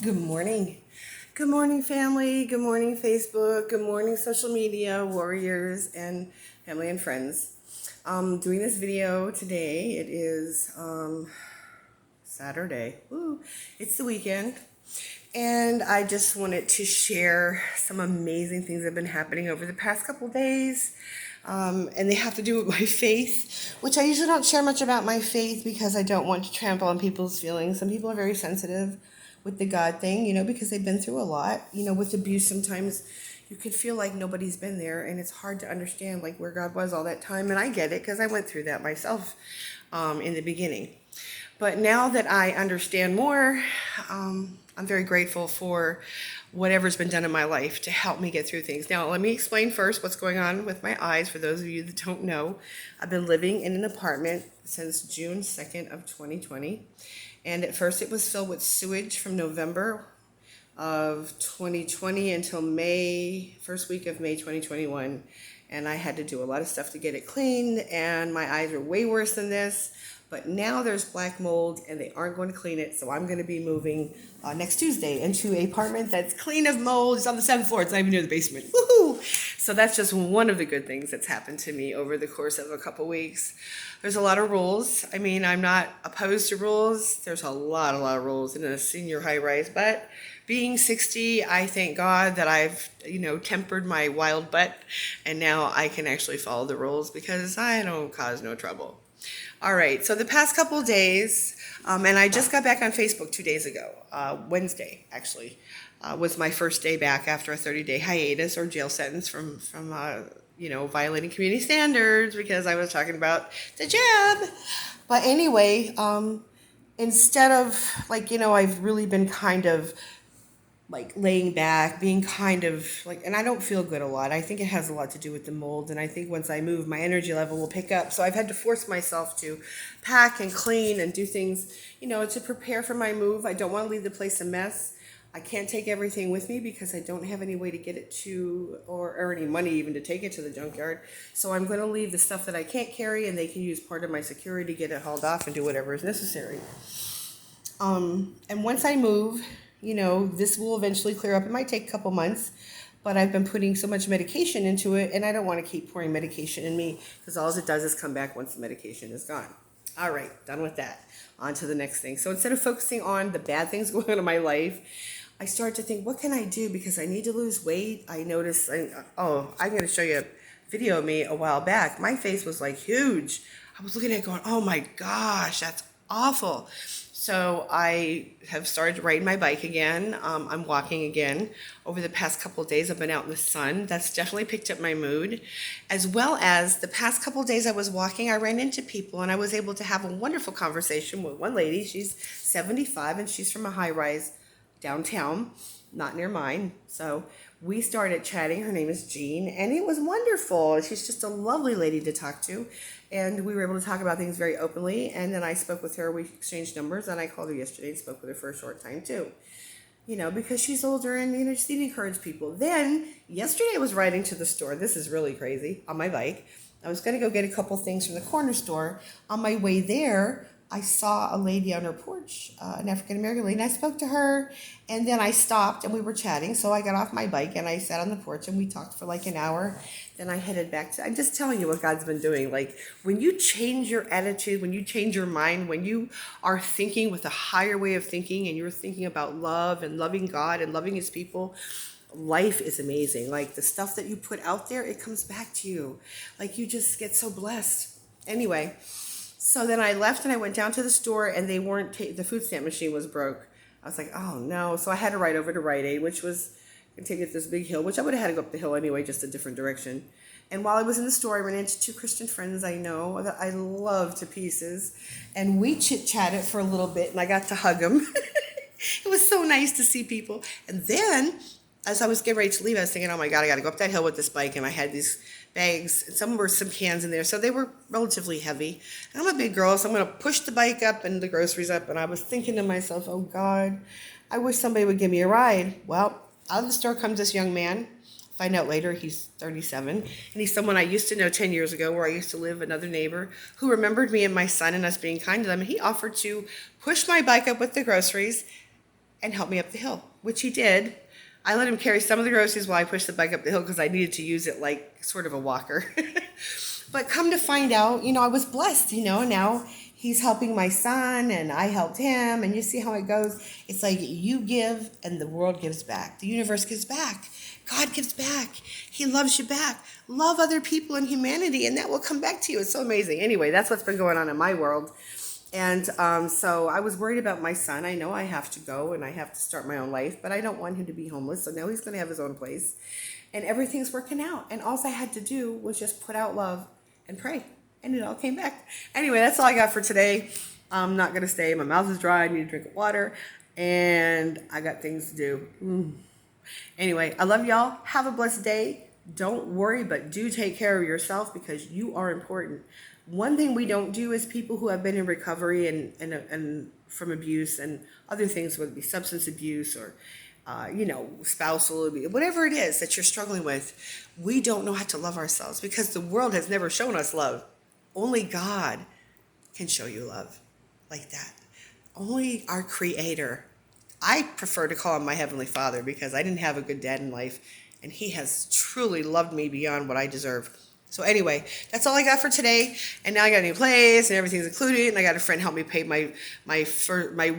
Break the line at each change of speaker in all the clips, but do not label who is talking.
Good morning. Good morning, family. Good morning, Facebook. Good morning, social media warriors and family and friends. Doing this video today. It is Saturday. Woo. It's the weekend. And I just wanted to share some amazing things that have been happening over the past couple days. And they have to do with my faith, which I usually don't share much about my faith because I don't want to trample on people's feelings. Some people are very sensitive with the God thing, because they've been through a lot. With abuse, sometimes you could feel like nobody's been there, and it's hard to understand like where God was all that time. And I get it because I went through that myself in the beginning. But now that I understand more, I'm very grateful for whatever's been done in my life to help me get through things. Now, let me explain first what's going on with my eyes. For those of you that don't know, I've been living in an apartment since June 2nd of 2020. And at first it was filled with sewage from November of 2020 until first week of May 2021. And I had to do a lot of stuff to get it cleaned, and my eyes are way worse than this. But now there's black mold and they aren't going to clean it. So I'm going to be moving next Tuesday into an apartment that's clean of mold. It's on the 7th floor. It's not even near the basement. Woohoo! So that's just one of the good things that's happened to me over the course of a couple weeks. There's a lot of rules. I mean, I'm not opposed to rules. There's a lot of rules in a senior high rise. But being 60, I thank God that I've, tempered my wild butt. And now I can actually follow the rules because I don't cause no trouble. All right, so the past couple of days, and I just got back on Facebook 2 days ago, Wednesday actually, was my first day back after a 30-day hiatus or jail sentence from violating community standards because I was talking about the jab. But anyway, instead of I've really been kind of laying back, being kind of and I don't feel good a lot. I think it has a lot to do with the mold, and I think once I move, my energy level will pick up. So I've had to force myself to pack and clean and do things, to prepare for my move. I don't want to leave the place a mess. I can't take everything with me because I don't have any way to get it to, or any money even to take it to the junkyard. So I'm going to leave the stuff that I can't carry, and they can use part of my security to get it hauled off and do whatever is necessary. And once I move, this will eventually clear up. It might take a couple months, but I've been putting so much medication into it, and I don't want to keep pouring medication in me because all it does is come back once the medication is gone. All right, done with that. On to the next thing. So instead of focusing on the bad things going on in my life, I start to think, what can I do? Because I need to lose weight. I noticed, I'm going to show you a video of me a while back. My face was huge. I was looking at it going, oh my gosh, that's awful. So I have started riding my bike again. I'm walking again. Over the past couple of days, I've been out in the sun. That's definitely picked up my mood. As well as the past couple of days I was walking, I ran into people, and I was able to have a wonderful conversation with one lady. She's 75, and she's from a high-rise downtown, not near mine. So we started chatting. Her name is Jean, and it was wonderful. She's just a lovely lady to talk to. And we were able to talk about things very openly. And then I spoke with her. We exchanged numbers. And I called her yesterday and spoke with her for a short time, too. Because she's older and, just need to encourage people. Then, yesterday I was riding to the store. This is really crazy. On my bike. I was going to go get a couple things from the corner store. On my way there, I saw a lady on her porch, an African-American lady, and I spoke to her, and then I stopped, and we were chatting, so I got off my bike, and I sat on the porch, and we talked for an hour. Then I headed back I'm just telling you what God's been doing. When you change your attitude, when you change your mind, when you are thinking with a higher way of thinking, and you're thinking about love and loving God and loving His people, life is amazing. The stuff that you put out there, it comes back to you. You just get so blessed. Anyway, so then I left and I went down to the store, and they weren't, the food stamp machine was broke. I was like, oh no. So I had to ride over to Rite Aid, which was going to take it this big hill, which I would have had to go up the hill anyway, just a different direction. And while I was in the store, I ran into two Christian friends I know that I love to pieces. And we chit-chatted for a little bit, and I got to hug them. It was so nice to see people. And then, as I was getting ready to leave, I was thinking, oh my God, I got to go up that hill with this bike. And I had these bags, and some were some cans in there, so they were relatively heavy. And I'm a big girl, so I'm going to push the bike up and the groceries up. And I was thinking to myself, oh God, I wish somebody would give me a ride. Well, out of the store comes this young man. Find out later he's 37, and he's someone I used to know 10 years ago where I used to live, another neighbor who remembered me and my son and us being kind to them. And he offered to push my bike up with the groceries and help me up the hill, which he did. I let him carry some of the groceries while I pushed the bike up the hill because I needed to use it like sort of a walker. But come to find out, I was blessed, now he's helping my son and I helped him. And you see how it goes. It's like you give and the world gives back. The universe gives back. God gives back. He loves you back. Love other people and humanity, and that will come back to you. It's so amazing. Anyway, that's what's been going on in my world. And so I was worried about my son. I know I have to go and I have to start my own life, but I don't want him to be homeless. So now he's going to have his own place. And everything's working out. And all I had to do was just put out love and pray. And it all came back. Anyway, that's all I got for today. I'm not going to stay. My mouth is dry. I need to drink water. And I got things to do. Anyway, I love y'all. Have a blessed day. Don't worry, but do take care of yourself because you are important. One thing we don't do is people who have been in recovery and from abuse and other things, whether it be substance abuse or, spousal abuse, whatever it is that you're struggling with, we don't know how to love ourselves because the world has never shown us love. Only God can show you love like that. Only our Creator. I prefer to call him my Heavenly Father because I didn't have a good dad in life, and he has truly loved me beyond what I deserve. So anyway, that's all I got for today. And now I got a new place and everything's included. And I got a friend help me pay my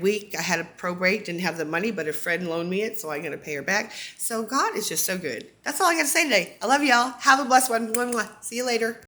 week. I had a probate, didn't have the money, but a friend loaned me it, so I'm going to pay her back. So God is just so good. That's all I got to say today. I love y'all. Have a blessed one. See you later.